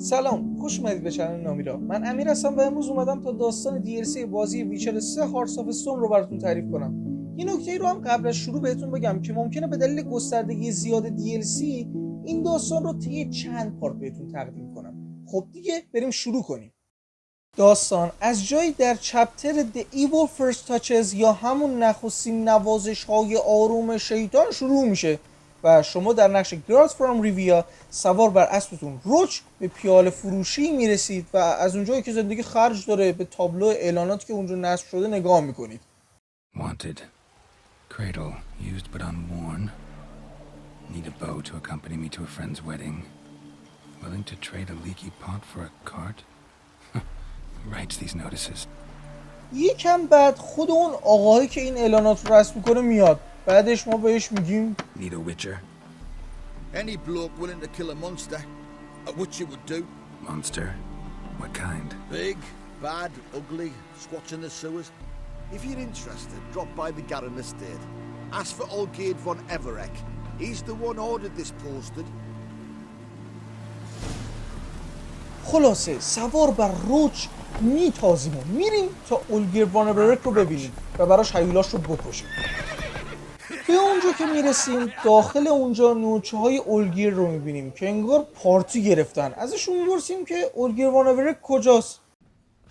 سلام، خوش اومدید به چنل نامیرا. من امیر هستم و امروز اومدم تا داستان DLC بازی ویچر 3 هارتز استون رو براتون تعریف کنم. یه نکته رو هم قبل از شروع بهتون بگم که ممکنه به دلیل گستردگی زیاد DLC این داستان رو طی چند پارت بهتون تقدیم کنم. خب دیگه بریم شروع کنیم. داستان از جایی در چپتر The Evil First Touches یا همون نخستین نوازش‌های آروم شیطان شروع میشه و شما در نقش گراد فرام ریویا سوار بر اسبتون روچ به پیاله فروشی میرسید و از اونجایی که زندگی خرج داره به تابلو اعلاناتی که اونجا نصب شده نگاه میکنید. Wanted. Cradle, used but unworn. Need a bow to accompany me to a friend's wedding. Willing to trade a leaky pot for a cart? Writes these notices. یکم بعد خود اون آقایی که این اعلانات رو رسم میکنه میاد. بعدش ما بهش میگیم Need a witcher? Any bloke willing to kill a monster, a witcher would do. Monster? What kind? Big, bad, ugly, squats in the sewers. If you're interested, drop by the Garren estate. Ask for Olgierd von Everek. He's the one ordered this posted. خلاصه سوار بر روچ میتازیم و میریم تا اولگیرد وان اورک رو ببینیم و براش هیولاش رو بکشیم. به اونجا که میرسیم داخل اونجا نوچه های اولگیرد رو میبینیم که انگار پارتی گرفتن. ازشون میپرسیم که اولگیرد وان اورک کجاست؟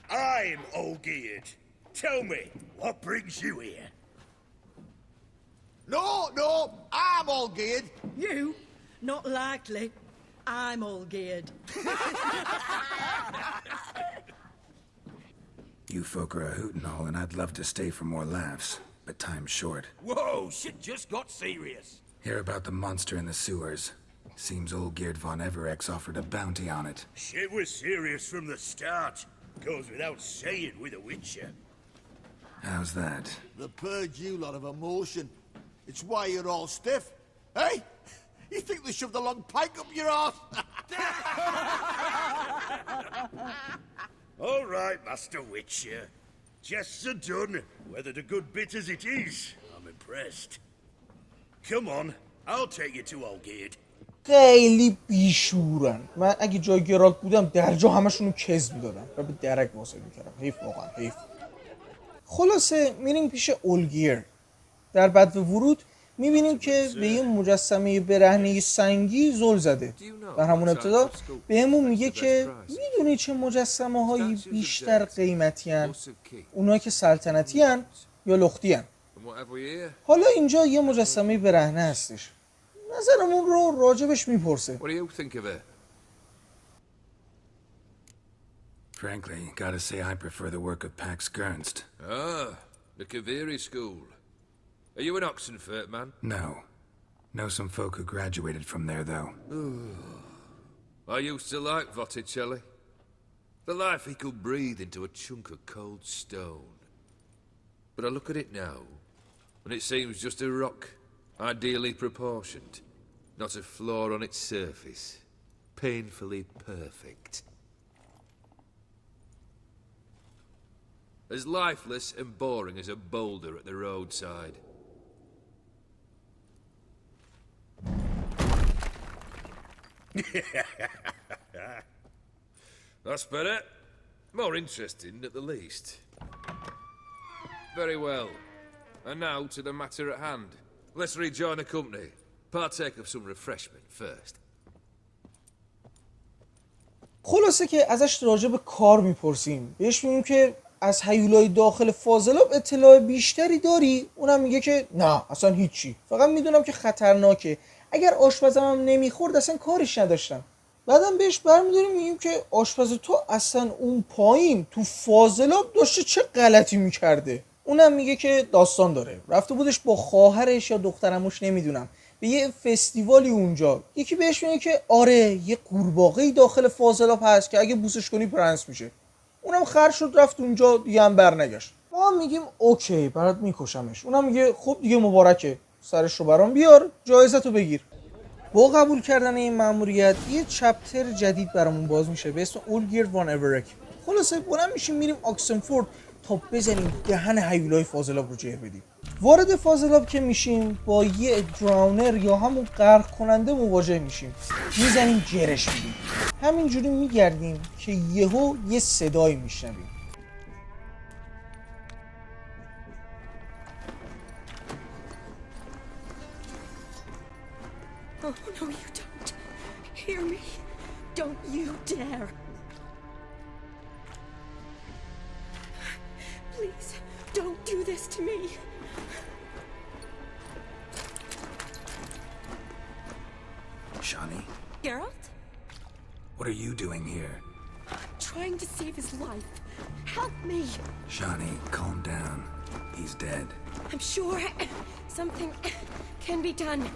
I'm Olgierd. Tell me, what brings you here? No, I'm Olgierd. You? Not likely. I'm Olgierd. You folk are a hoot and all, and I'd love to stay for more laughs, but time's short. Whoa, shit just got serious. Hear about the monster in the sewers. Seems Olgierd von Everek's offered a bounty on it. Shit was serious from the start. Goes without saying with a witcher. How's that? The purge you lot of emotion. It's why you're all stiff. Hey? You think they shoved a long pike up your arse? All right, Master Witcher. Jests are done, whether the good bit as it is. I'm impressed. Come on, I'll take you to Olgierd. خیلی بیشورن. من اگه جای گراک بودم در جا همشونو کز میدادم و به درک واسه میکردم. حیف واقعا حیف. خلاصه میریم پیش اولگیرد. در بعد ورود میبینیم که به یه مجسمه برهنه سنگی زل زده. در همون ابتدا بهمون میگه که میدونی چه مجسمه هایی بیشتر قیمتی هن؟ اونایی که سلطنتی هن یا لختی هن؟ حالا اینجا یه مجسمه برهنه هستش. نظرمون رو راجبش میپرسه. Frankly, gotta say I prefer the work of Pax Gernst. Ah, the Cavalry School. Are you an Oxenfurt man? No. Know some folk who graduated from there, though. I used to like Botticelli. The life he could breathe into a chunk of cold stone. But I look at it now, and it seems just a rock, ideally proportioned. Not a flaw on its surface. Painfully perfect. As lifeless and boring as a boulder at the roadside. That's better. More interesting at the least. Very well. And now to the matter at hand. Let's rejoin the company. Partake of some refreshment first. خلاصه که ازش راجع به کار میپرسیم. بهش میگیم که از هیولای داخل فاضلاب اطلاع بیشتری داری؟ اونم میگه که نه اصلا هیچی. فقط میدونم که خطرناکه. اگر آشپزم هم نمیخورد اصلا کارش نداشتم. بعدم بهش برمیداریم میگیم که آشپز تو اصلا اون پایین تو فاضلاب داشته چه غلطی میکرده. اونم میگه که داستان داره. رفته بودش با خواهرش یا دخترموش نمیدونم به یه فستیوالی اونجا. یکی بهش میگه که آره یه قورباغه‌ای داخل فاضلاب هست که اگه بوسش کنی پرنس میشه. اونم خرج شد رفت اونجا دیگه هم برنگشت. ما هم میگیم اوکی برات میکشمش. اونم میگه خب دیگه مبارکه. سرش رو برام بیار جایزتو بگیر. با قبول کردن این مأموریت یه چپتر جدید برامون باز میشه به اسم اولگیرد وان اورک. خلاصه بلند میشیم میریم آکسنفورد تا بزنیم دهن هیولای فاضلاب رو جر بدیم. وارد فاضلاب که میشیم با یه دراونر یا همون غرق کننده مواجه میشیم. میزنیم جرش میدیم. همینجوری میگردیم که یهو یه صدایی میشنویم. Oh, no, you don't. Hear me? Don't you dare. Please, don't do this to me. Shani, Geralt? what are you doing here? I'm trying to save his life. Help me. Shani, calm down. He's dead. I'm sure something can be done.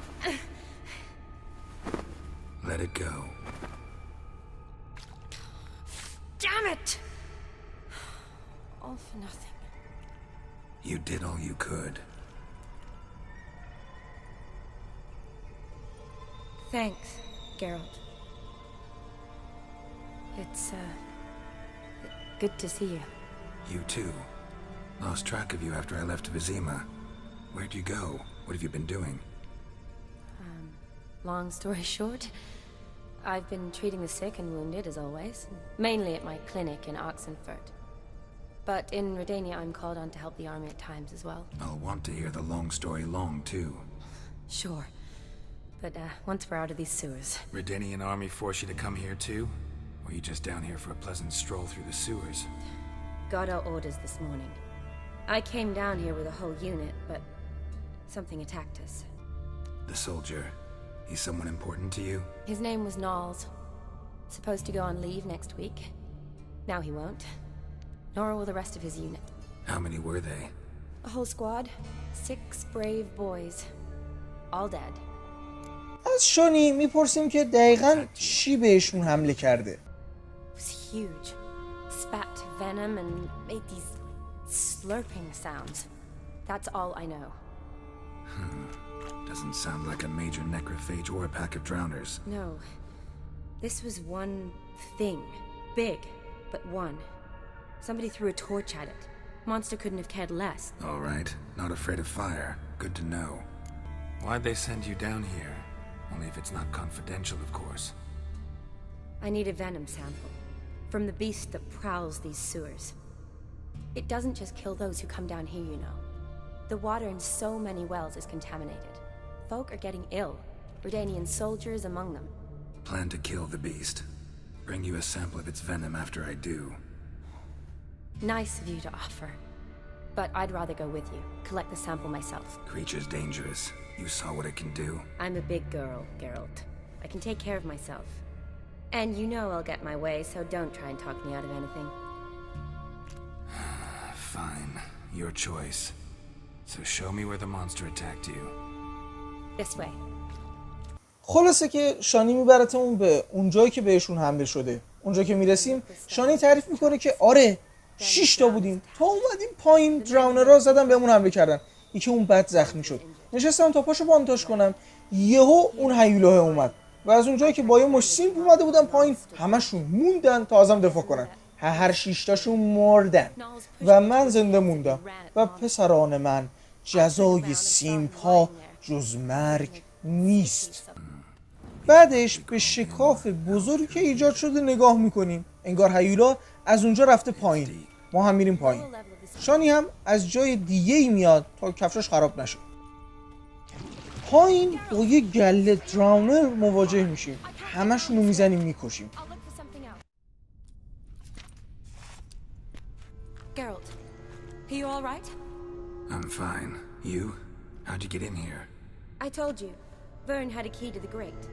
Let it go. Damn it! All for nothing. You did all you could. Thanks, Geralt. It's, good to see you. You too. Lost track of you after I left Vizima. Where'd you go? What have you been doing? Long story short, I've been treating the sick and wounded, as always. Mainly at my clinic in Oxenfurt. But in Redania, I'm called on to help the army at times as well. I'll want to hear the long story long, too. Sure. But, once we're out of these sewers. Redanian army force you to come here, too? Or are you just down here for a pleasant stroll through the sewers? Got our orders this morning. I came down here with a whole unit, but something attacked us. The soldier. He's someone important to you? His name was Knowles. Supposed to go on leave next week. Now he won't. Nor will the rest of his unit. How many were they? A whole squad. 6 brave boys. All dead. از شانی میپرسیم که دقیقاً چی بهشون حمله کرده. It was huge. Spat venom and made these slurping sounds. That's all I know. Doesn't sound like a major necrophage or a pack of drowners. No. This was one thing. Big, but one. Somebody threw a torch at it. Monster couldn't have cared less. All right. Not afraid of fire. Good to know. Why'd they send you down here? Only if it's not confidential, of course. I need a venom sample. From the beast that prowls these sewers. It doesn't just kill those who come down here, you know. The water in so many wells is contaminated. Folk are getting ill. Redanian soldiers among them. Plan to kill the beast. Bring you a sample of its venom after I do. Nice of you to offer. But I'd rather go with you. Collect the sample myself. Creature's dangerous. You saw what it can do. I'm a big girl, Geralt. I can take care of myself. And you know I'll get my way, so don't try and talk me out of anything. Fine. Your choice. So show me where the monster attacked you. This way. خلاصه که شانی میبرتمون به اونجایی که بهشون حمله شده. اونجا که میرسیم شانی تعریف میکنه که آره 6 تا بودیم تا اومدیم پایین دراونرها زدن بهمون حمله کردن. یکی اون بد زخمی شد. نشستم تا پاشو بانداژ کنم. یهو اون هیولاه اومد. و از اونجایی که با یه مش سیمپ اومده بودن پایین همشون موندن تا ازم دفاع کنن. هر 6 تاشون مردن و من زنده موندم. و پسران من جزای سیمپ ها جز مرگ نیست. بعدش به شکاف بزرگی که ایجاد شده نگاه میکنیم. انگار هیولا از اونجا رفته پایین. ما هم میریم پایین. شانی هم از جای دیگه ای میاد تا کفشش خراب نشه. پایین با یه گله دراونر مواجه میشیم. همشونو میزنیم میکشیم. Geralt, are you all right? I'm fine. You? How'd you get in here? I told you. Vern had a key to the grate.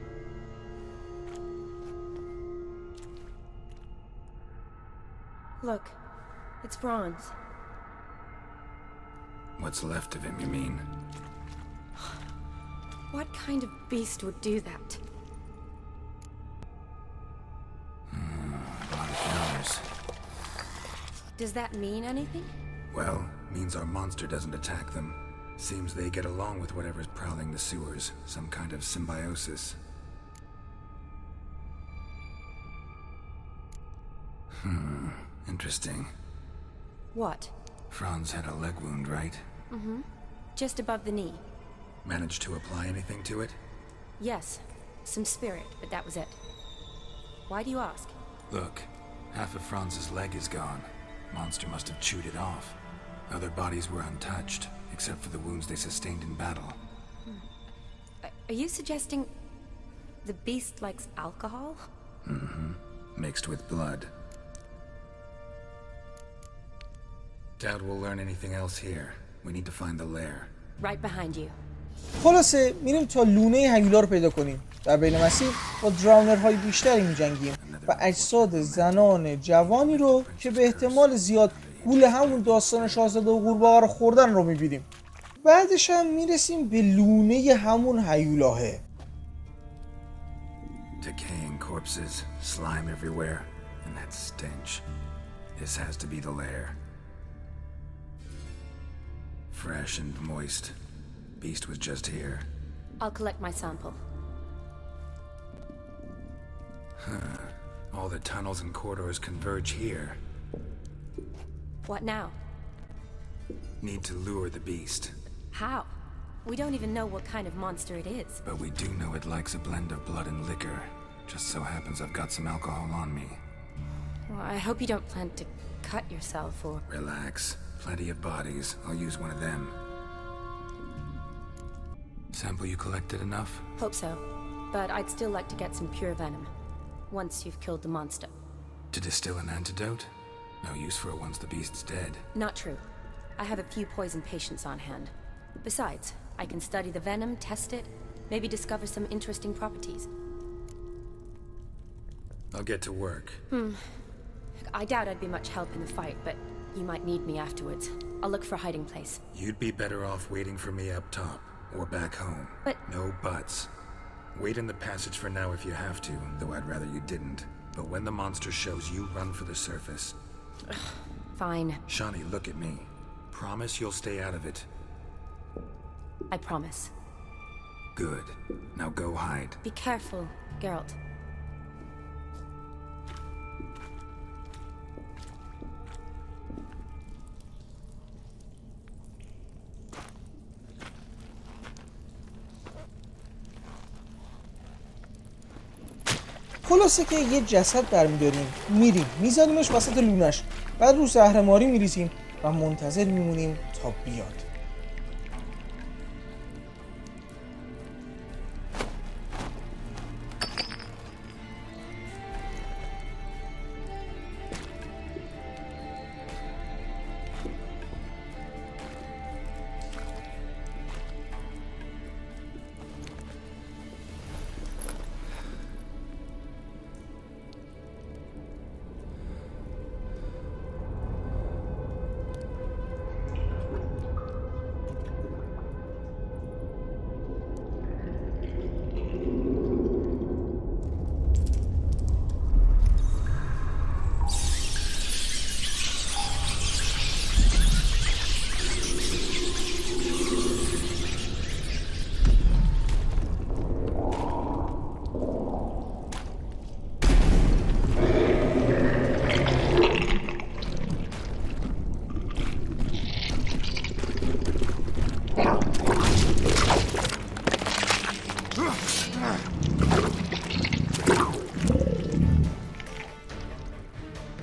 Look, it's bronze. What's left of him, you mean? What kind of beast would do that? A lot of numbers. Does that mean anything? Well, means our monster doesn't attack them. Seems they get along with whatever's prowling the sewers. Some kind of symbiosis. Interesting. What? Franz had a leg wound, right? Mm-hmm. Just above the knee. Managed to apply anything to it? Yes, some spirit, but that was it. Why do you ask? Look, half of Franz's leg is gone. Monster must have chewed it off. Other bodies were untouched, except for the wounds they sustained in battle. Are you suggesting the beast likes alcohol? Mm-hmm. Mixed with blood. Doubt we'll learn anything else here. We need to find the lair. Right behind you. خلاصه میریم تا لونه هیولا رو پیدا کنیم. در بین مسیر با دراونرهای بیشتری میجنگیم و اجساد زنان جوانی رو که به احتمال زیاد گول همون داستان شاهزاده و قورباغه رو خوردن رو میبینیم. بعدش هم میرسیم به لونه همون هیولاه. Decaying corpses, slime everywhere, and that stench. This has to be the lair. Fresh and moist. Beast was just here. I'll collect my sample. All the tunnels and corridors converge here. What now? Need to lure the beast. How? We don't even know what kind of monster it is. But we do know it likes a blend of blood and liquor. Just so happens I've got some alcohol on me. Well, I hope you don't plan to cut yourself or... Relax. Plenty of bodies. I'll use one of them. Sample you collected enough? Hope so. But I'd still like to get some pure venom. Once you've killed the monster. To distill an antidote? No use for it once the beast's dead. Not true. I have a few poison patients on hand. Besides, I can study the venom, test it, maybe discover some interesting properties. I'll get to work. I doubt I'd be much help in the fight, but you might need me afterwards. I'll look for a hiding place. You'd be better off waiting for me up top, or back home. But... No buts. Wait in the passage for now if you have to, though I'd rather you didn't. But when the monster shows, you run for the surface. Fine. Shawnee, look at me. Promise you'll stay out of it. I promise. Good. Now go hide. Be careful, Geralt. خلاصه که یه جسد برمیداریم، میریم میزنیمش وسط لونش، بعد رو زهرماری میریزیم و منتظر میمونیم تا بیاد.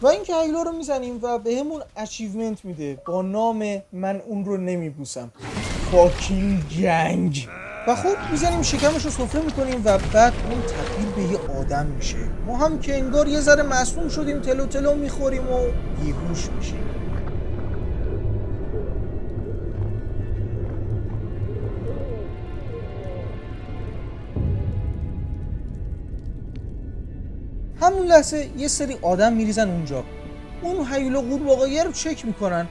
و این که هیولا رو میزنیم و به همون اچیومنت میده با نام من اون رو نمیبوسم، فاکینگ گنگ. و خب میزنیم شکمش رو سفره میکنیم و بعد اون تبدیل به یه آدم میشه. ما هم که انگار یه ذره معصوم شدیم تلو تلو میخوریم و بیهوش میشیم. همون لحظه یه سری آدم میریزن اونجا. اون هیولا قورباغه رو چک میکنن.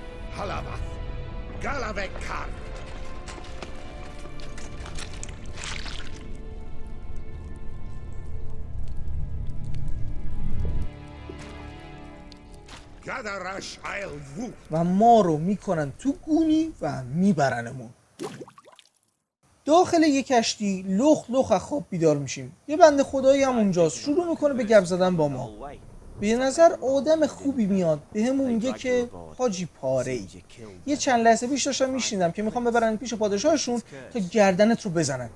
و ما رو میکنن تو گونی و میبرنمون. داخل یه کشتی لخ لخ از خواب بیدار میشیم. یه بنده خدایی هم اونجاست، شروع میکنه به گپ زدن با ما. به نظر آدم خوبی میاد بهمون میگه که حاجی پاره ای. یه چند لحظه پیش داشتم میشنیدم که میخوام ببرن پیش پادشاهشون تا گردنت رو بزنن،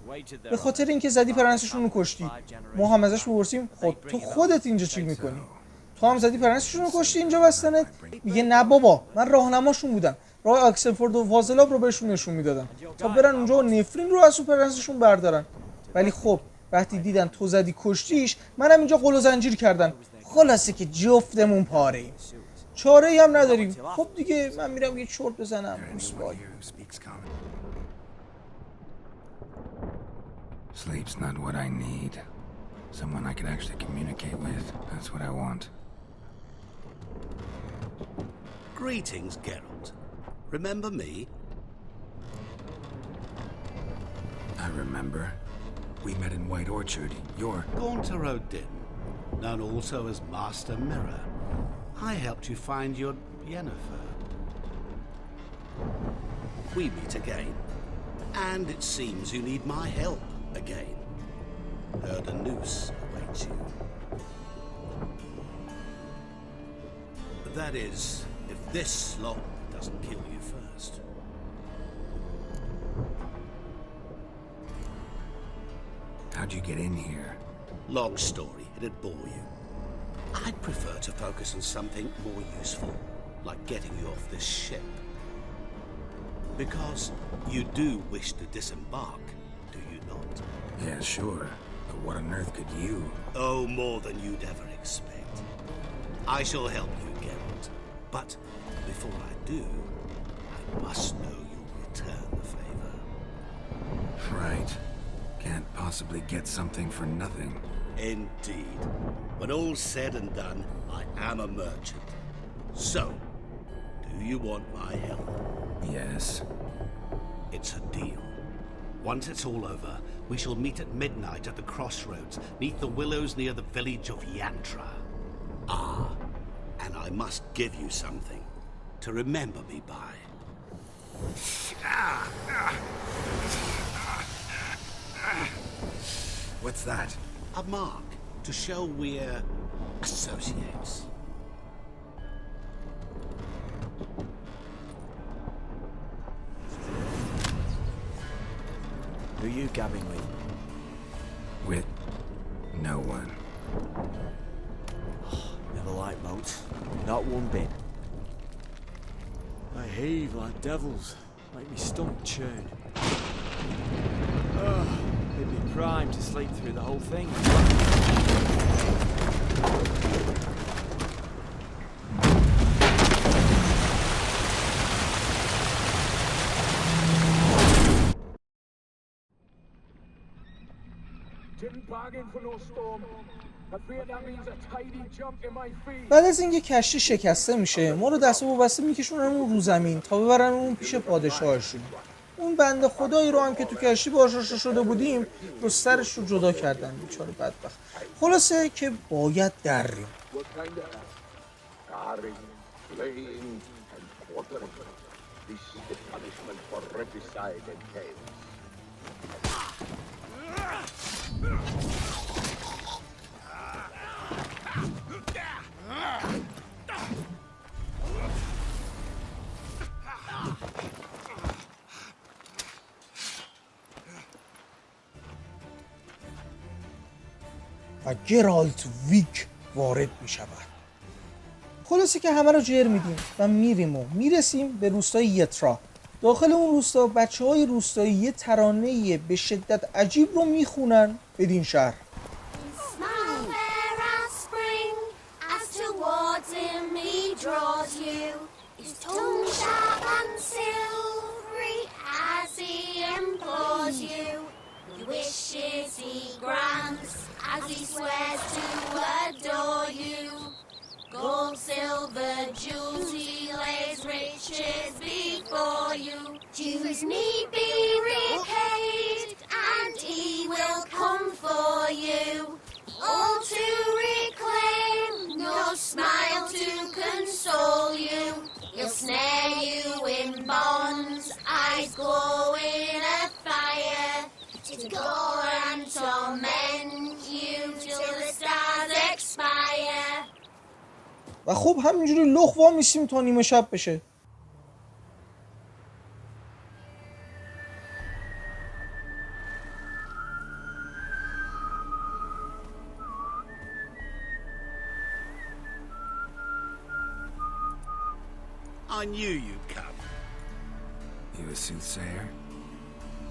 به خاطر اینکه زدی پرنسشون رو کشتی. ما هم ازش میپرسیم خب تو خودت اینجا چی میکنی؟ تو هم زدی پرنسشون رو کشتی اینجا بستنت؟ میگه نه بابا، من راهنماشون بودم، راه آکسفورد و فاضلاب رو بهشون نشون میدادم تا برن اونجا و نفرین رو از پرنسشون بردارن. ولی خب وقتی دیدن تو زدی کشتیش، منم اینجا قل و زنجیر کردن. خلاصه که جفتمون پاره ایم، چاره ای هم نداریم. خب دیگه من میرم یه چرت بزنم. روسبای. Sleep's not what I need. Someone I can actually communicate with. That's what I want. Greetings, Geralt. Remember me? I remember. We met in White Orchard. You're... Gaunter Odin, known also as Master Mirror. I helped you find your Yennefer. We meet again. And it seems you need my help again. Heard a noose awaits you. That is, if this slot doesn't kill you first. How'd you get in here? Long story, it'd bore you. I'd prefer to focus on something more useful, like getting you off this ship. Because you do wish to disembark, do you not? Yeah, sure. But what on earth could you? Oh, more than you'd ever expect. I shall help you, Geralt. But before I do, I must know you'll return the favor. Right. Can't possibly get something for nothing. Indeed. When all's said and done, I am a merchant. So, do you want my help? Yes. It's a deal. Once it's all over, we shall meet at midnight at the crossroads, neath the willows near the village of Yantra. Ah, and I must give you something to remember me by. What's that? A mark to show we're associates. Who are you gabbing with? With no one. Never liked moats. Not one bit. I heave like devils. Make me stomach churn. They'd be primed to sleep through the whole thing. بعد از اینکه کشتی شکسته میشه، ما رو دست و بسته میکشونن رو زمین تا ببرن اون پیش پادشاهشون. اون بنده خدایی رو هم که تو کشتی باهاش آشنا شده بودیم رو سرش رو جدا کردن، بیچاره بدبخت. خلاصه که باید دریم. و گرالت ویک وارد می شود. خلاصه که همه رو جر میدیم و میریم و میرسیم به روستای یترا. داخل اون روستا بچه های روستایی یه ترانه به شدت عجیب رو میخونن بدین شهر. As he swears to adore you, gold, silver, jewels, he lays riches before you. Dues need be repaid, and he will come for you. All to reclaim, no smile to console you. He'll snare you in bonds, eyes glow in a fire, to gore and torment you till the stars expire. و خب همینجوری لخ وا میسیم تا نیمه شب بشه. I knew you'd come. You a soothsayer?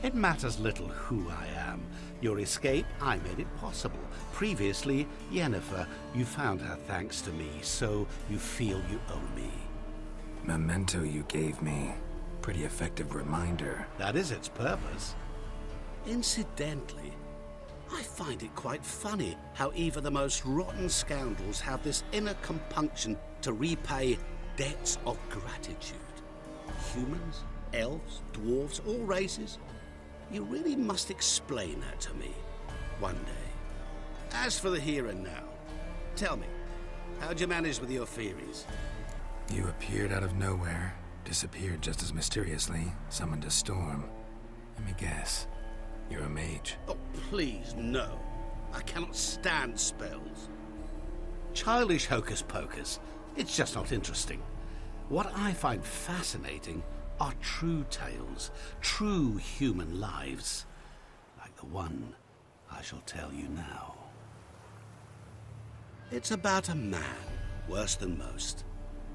It matters little who I am. Your escape, I made it possible. Previously, Yennefer, you found her thanks to me, so you feel you owe me. Memento you gave me. Pretty effective reminder. That is its purpose. Incidentally, I find it quite funny how even the most rotten scoundrels have this inner compunction to repay debts of gratitude. Humans, elves, dwarves, all races. You really must explain that to me one day. As for the here and now, tell me, how'd you manage with your theories? You appeared out of nowhere, disappeared just as mysteriously, summoned a storm. Let me guess. You're a mage. Oh, please, no. I cannot stand spells. Childish hocus pocus. It's just not interesting. What I find fascinating are true tales, true human lives, like the one I shall tell you now. It's about a man, worse than most.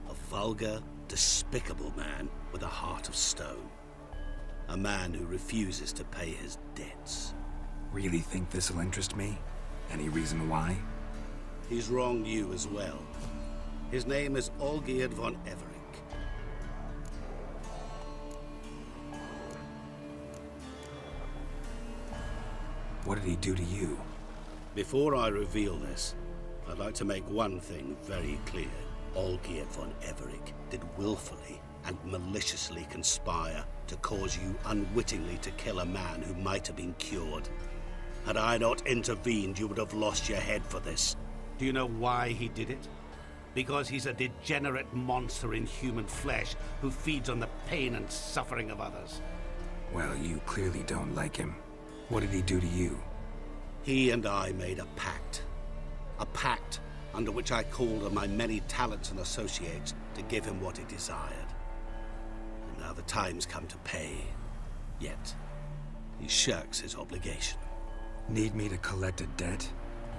A vulgar, despicable man with a heart of stone. A man who refuses to pay his debts. Really think this'll interest me? Any reason why? He's wronged you as well. His name is Olgierd von Everett. What did he do to you? Before I reveal this, I'd like to make one thing very clear. Olgierd von Everett did willfully and maliciously conspire to cause you unwittingly to kill a man who might have been cured. Had I not intervened, you would have lost your head for this. Do you know why he did it? Because he's a degenerate monster in human flesh who feeds on the pain and suffering of others. Well, you clearly don't like him. What did he do to you? He and I made a pact. A pact under which I called on my many talents and associates to give him what he desired. And now the time's come to pay. Yet, he shirks his obligation. Need me to collect a debt?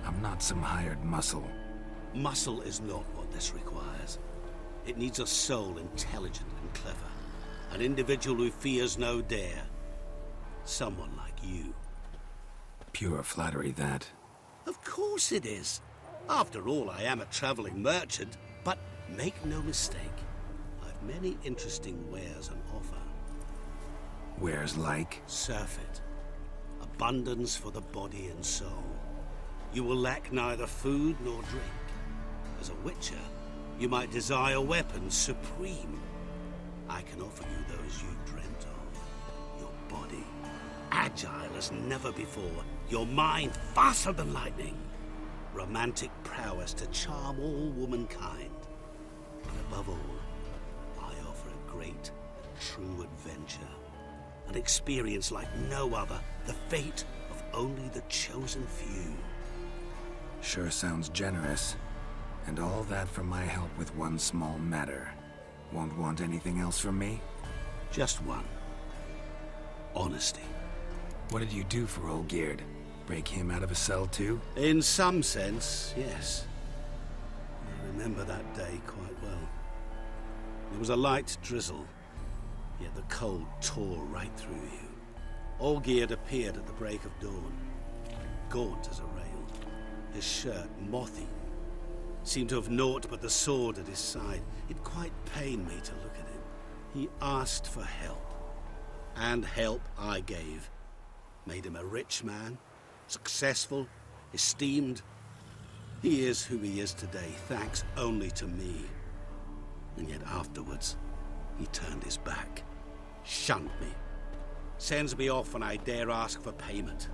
I'm not some hired muscle. Muscle is not what this requires. It needs a soul intelligent and clever. An individual who fears no dare. Someone like you. Pure flattery, that. Of course it is. After all, I am a traveling merchant, but make no mistake. I've many interesting wares on offer. Wares like? Surfeit. Abundance for the body and soul. You will lack neither food nor drink. As a witcher, you might desire weapons supreme. I can offer you those you've dreamt of. Your body, agile as never before. Your mind, faster than lightning. Romantic prowess to charm all womankind. And above all, I offer a great, true adventure. An experience like no other. The fate of only the chosen few. Sure sounds generous. And all that for my help with one small matter. Won't want anything else from me? Just one. Honesty. What did you do for Olgierd? Break him out of a cell too? In some sense, yes. I remember that day quite well. There was a light drizzle, yet the cold tore right through you. Olgierd appeared at the break of dawn, gaunt as a rail, his shirt moth-eaten. Seemed to have naught but the sword at his side. It quite pained me to look at him. He asked for help, and help I gave. Made him a rich man, successful, esteemed. He is who he is today, thanks only to me. And yet afterwards, he turned his back, shunned me, sends me off when I dare ask for payment.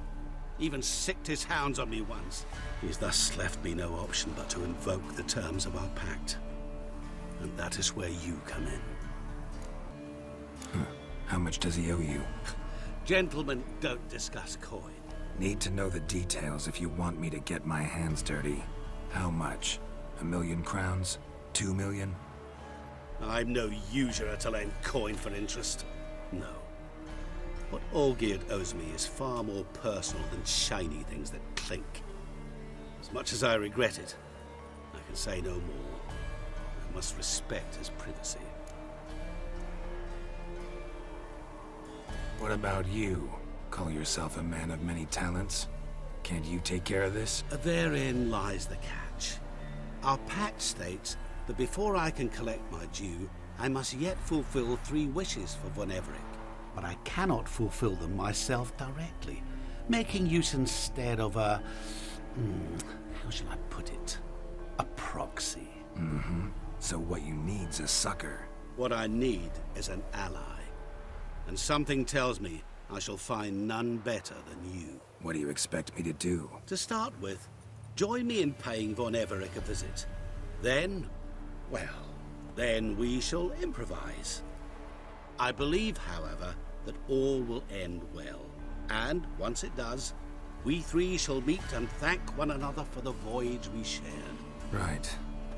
Even sicked his hounds on me once. He's thus left me no option but to invoke the terms of our pact. And that is where you come in. How much does he owe you? Gentlemen don't discuss coin. Need to know the details if you want me to get my hands dirty. How much? 1,000,000 crowns? 2 million? I'm no usurer to lend coin for interest. No. What Olgierd owes me is far more personal than shiny things that clink. As much as I regret it, I can say no more. I must respect his privacy. What about you? Call yourself a man of many talents? Can't you take care of this? Therein lies the catch. Our pact states that before I can collect my due, I must yet fulfill 3 wishes for Von Everett. But I cannot fulfill them myself directly, making use instead of a... how shall I put it? A proxy. Mm-hmm. So what you need's a sucker. What I need is an ally. And something tells me I shall find none better than you. What do you expect me to do? To start with, join me in paying Von Everett a visit. Then, well, then we shall improvise. I believe, however, that all will end well. And once it does, we 3 shall meet and thank one another for the voyage we shared. Right.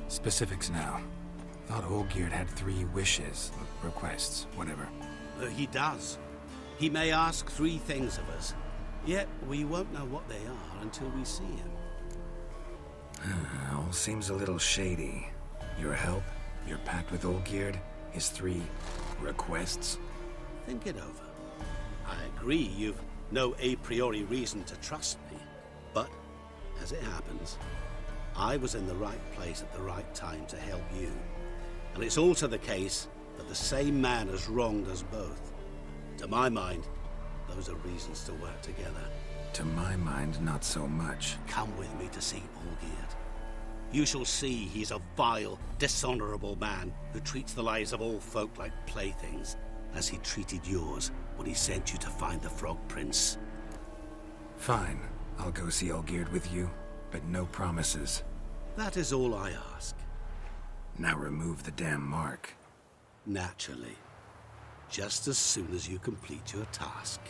Specifics now. Thought Olgierd had 3 wishes, requests, whatever. He does. He may ask 3 things of us, yet we won't know what they are until we see him. All seems a little shady. Your help, your pact with Olgierd, his 3 requests. Think it over. I agree you've no a priori reason to trust me, but, as it happens, I was in the right place at the right time to help you. And it's also the case that the same man has wronged us both. To my mind, those are reasons to work together. To my mind, not so much. Come with me to see Olgierd. You shall see he's a vile, dishonorable man who treats the lives of all folk like playthings, as he treated yours when he sent you to find the Frog Prince. Fine. I'll go see Olgierd with you, but no promises. That is all I ask. Now remove the damn mark. Naturally. Just as soon as you complete your task.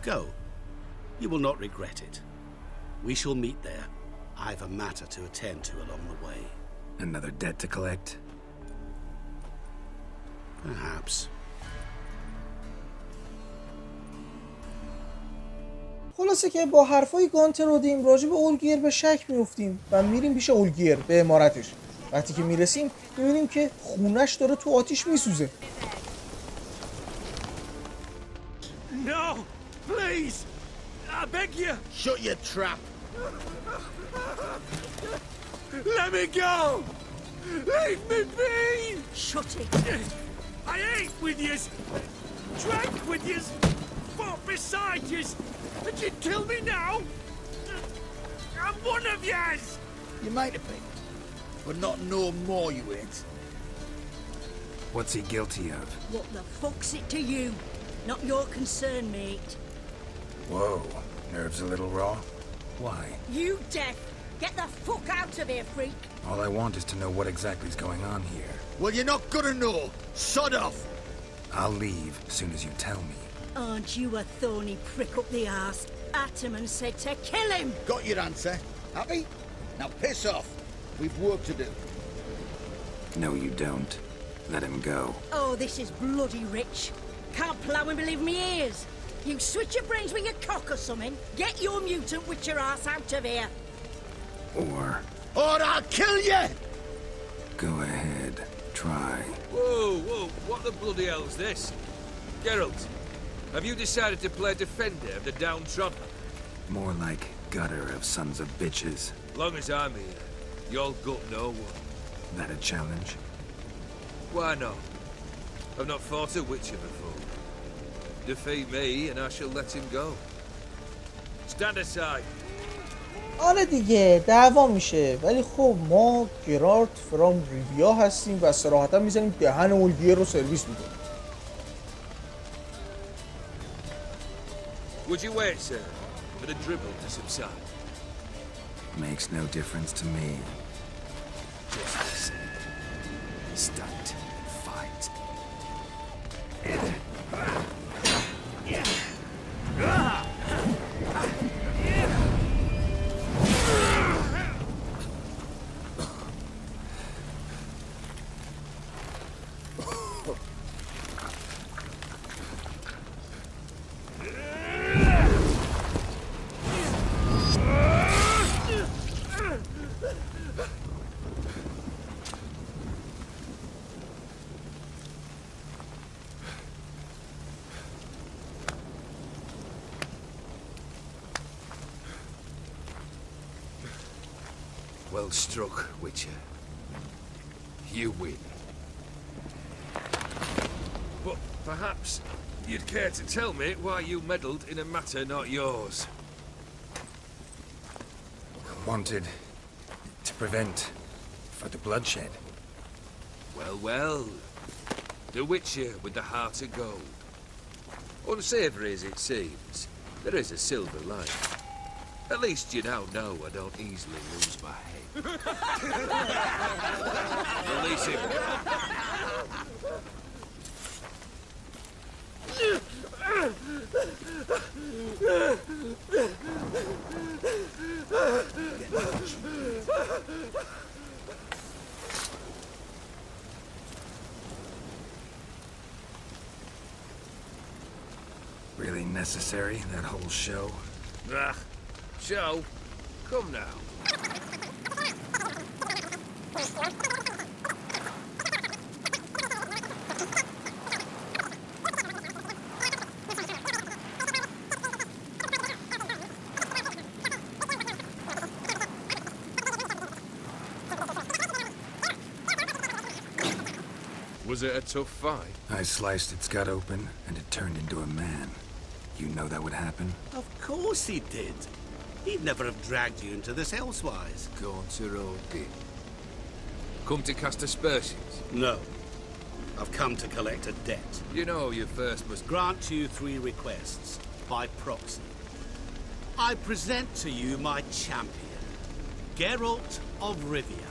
Go. You will not regret it. We shall meet there. I've a matter to attend to along the way. Another debt to collect? Perhaps. خلاصه که با حرفای گانتر رودیم راجع به اولگیر به شک میفتیم و میریم پیش اولگیر به امارتش. وقتی که میرسیم میبینیم که خونش داره تو آتیش میسوزه. No! Please! I beg you! Shut your trap! Let me go! Leave me be! Shut it! I ate with yous! Drank with yous! Fought beside yous! And you'd kill me now? I'm one of yous! You might have been, but not no more you ain't. What's he guilty of? What the fuck's it to you? Not your concern, mate. Whoa, nerves a little raw? Why? You deaf! Get the fuck out of here, freak! All I want is to know what exactly is going on here. Well, you're not gonna know. Sod off. I'll leave as soon as you tell me. Aren't you a thorny prick up the arse? Ataman said to kill him! Got your answer. Happy? Now piss off. We've work to do. No, you don't. Let him go. Oh, this is bloody rich. Can't plough and believe me ears. You switch your brains with your cock or something. Get your mutant witcher ass out of here. Or I'll kill you! go ahead. Try. Whoa, what the bloody hell's this? Geralt, have you decided to play defender of the downtrodden? More like gutter of sons of bitches. Long as I'm here, you'll gut no one. That a challenge? Why not? I've not fought a witcher before. Defeat me and I shall let him go. Stand aside. آره دیگه دعوا میشه ولی خب ما گرارت فرام ریویا هستیم و صراحتا میزنیم دهن اولگیر رو سرویس میکنیم. Would you wait, sir, for the dribble to subside? Makes no difference to me. Just listen. Stand. Fight. Well struck, Witcher. You win. But perhaps you'd care to tell me why you meddled in a matter not yours. Wanted to prevent further bloodshed. Well, well. The Witcher with the heart of gold. Unsavory as it seems, there is a silver lining. At least you now know I don't easily lose my head. Release him. Really necessary, that whole show? Ah, show. Come now. Was it a tough fight? I sliced its gut open, and it turned into a man. You know that would happen? Of course he did. He'd never have dragged you into this elsewise. Gaunter did. Come to cast aspersions? No. I've come to collect a debt. You know you first must Grant you 3 requests, by proxy. I present to you my champion, Geralt of Rivia.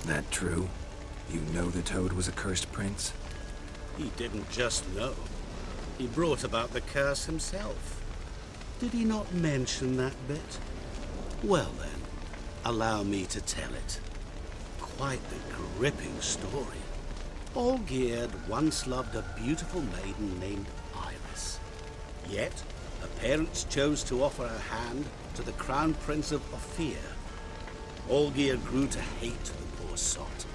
That true? You know the Toad was a cursed prince? He didn't just know. He brought about the curse himself. Did he not mention that bit? Well then, allow me to tell it. Quite a gripping story. Olgierd once loved a beautiful maiden named Iris. Yet, her parents chose to offer her hand to the Crown Prince of Ophir. Olgierd grew to hate the poor sot.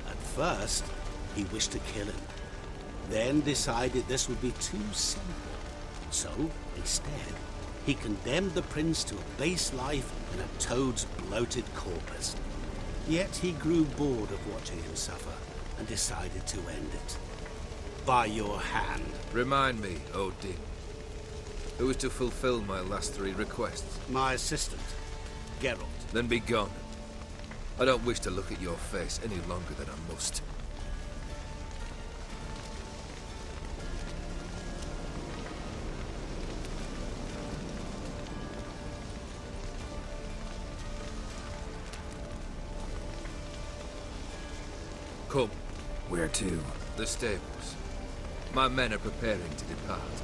At first, he wished to kill him. Then decided this would be too simple. So, instead, he condemned the prince to a base life in a toad's bloated corpus. Yet he grew bored of watching him suffer and decided to end it. By your hand. Remind me, Odin. Who is to fulfill my last 3 requests? My assistant, Geralt. Then be gone. I don't wish to look at your face any longer than I must. Come. Where to? The stables. My men are preparing to depart.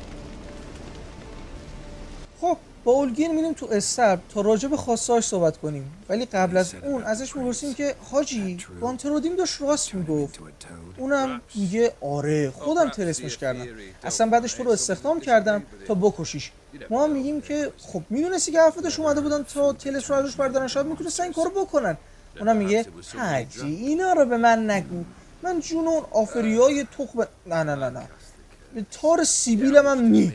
خب با اولگین میریم تو استر تا راجع به خواسته‌اش صحبت کنیم، ولی قبل از اون ازش میپرسیم که حاجی گانترودیم داشت راست میگفت. اونم میگه آره خودم طلسمش کردم، اصلا بعدش تو رو استخدام کردم تا بکشیش. ما هم میگیم که خب میدونستی که افرادش اومده بودن تا طلسم رو ازش بردارن، شاید میتونستن این کارو بکنن. اونم میگه حاجی اینا رو به من نگو، من جون اون آفریای تخم نه به تار سیبیلم هم نی.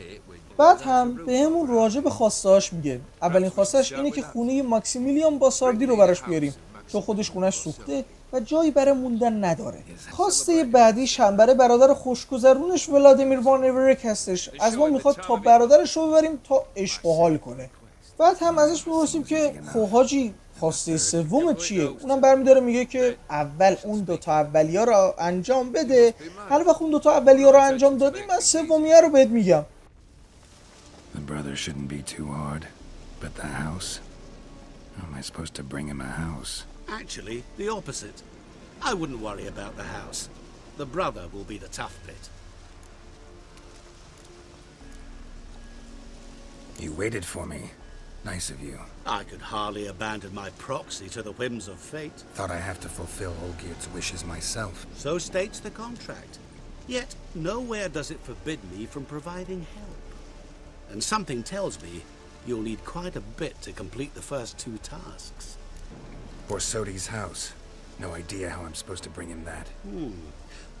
بعد هم بهمون راجع به خواسته‌اش میگه. اولین خواسته‌اش اینه که خونه ماکسیمیلیان باساردی رو براش بیاریم چون خودش خونش سوخته و جایی برای موندن نداره. خواسته بعدیش هم برای برادر خوشگذرونش ولادیمیر وان ایورک هستش. از ما میخواد تا برادرش رو ببریم تا عشق و حال کنه. بعد هم ازش میپرسیم که خب حاجی خواسته سوم چیه؟ اونم برمیداره میگه که اول اون 2 تا اولیا رو انجام بده. هر وقت اون 2 تا اولیا رو انجام دادی من سومیه رو بهت میگم. The brother shouldn't be too hard, but the house? How am I supposed to bring him a house? Actually, the opposite. I wouldn't worry about the house. The brother will be the tough bit. You waited for me. Nice of you. I could hardly abandon my proxy to the whims of fate. Thought I have to fulfill Olgierd's wishes myself. So states the contract. Yet, nowhere does it forbid me from providing help. And something tells me you'll need quite a bit to complete the first 2 tasks. Borsodi's house. No idea how I'm supposed to bring him that.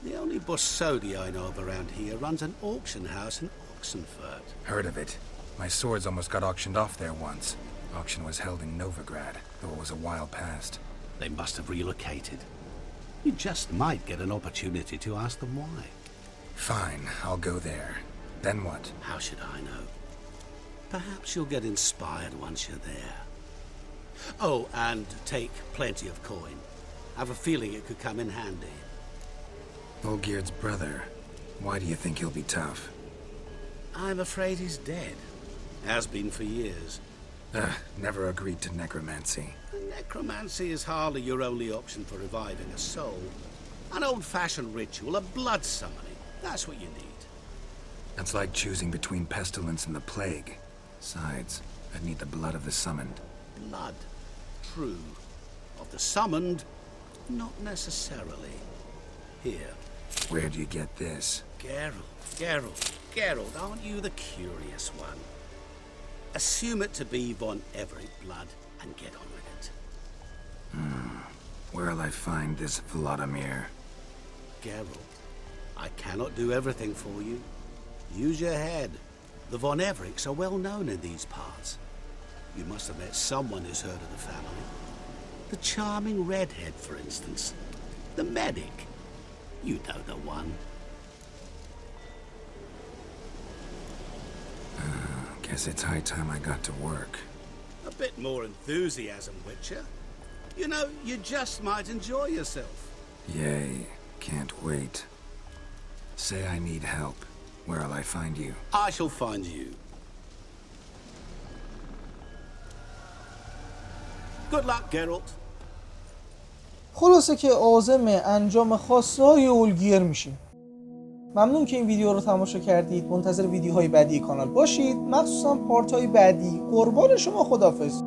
The only Borsodi I know of around here runs an auction house in Oxenfurt. Heard of it. My swords almost got auctioned off there once. Auction was held in Novigrad, though it was a while past. They must have relocated. You just might get an opportunity to ask them why. Fine, I'll go there. Then what? How should I know? Perhaps you'll get inspired once you're there. Oh, and take plenty of coin. I have a feeling it could come in handy. Olgierd's brother. Why do you think he'll be tough? I'm afraid he's dead. Has been for years. Never agreed to necromancy. Necromancy is hardly your only option for reviving a soul. An old-fashioned ritual of blood summoning. That's what you need. That's like choosing between pestilence and the plague. Besides, I'd need the blood of the summoned. Blood. True. Of the summoned, not necessarily. Here. Where do you get this? Geralt, aren't you the curious one? Assume it to be Von Everett blood and get on with it. Where'll I find this Vladimir? Geralt, I cannot do everything for you. Use your head. The Von Evericks are well known in these parts. You must have met someone who's heard of the family. The charming redhead, for instance. The medic. You know the one. Guess it's high time I got to work. A bit more enthusiasm, Witcher. You know, you just might enjoy yourself. Yay, can't wait. Say I need help. Where'll I find you? I shall find you. Good luck, Geralt. خلاصه که عازم انجام خواسته های اولگیر میشیم. ممنون که این ویدیو رو تماشا کردید. منتظر ویدیوهای بعدی کانال باشید، مخصوصا پارت های بعدی. قربان شما، خداحافظ.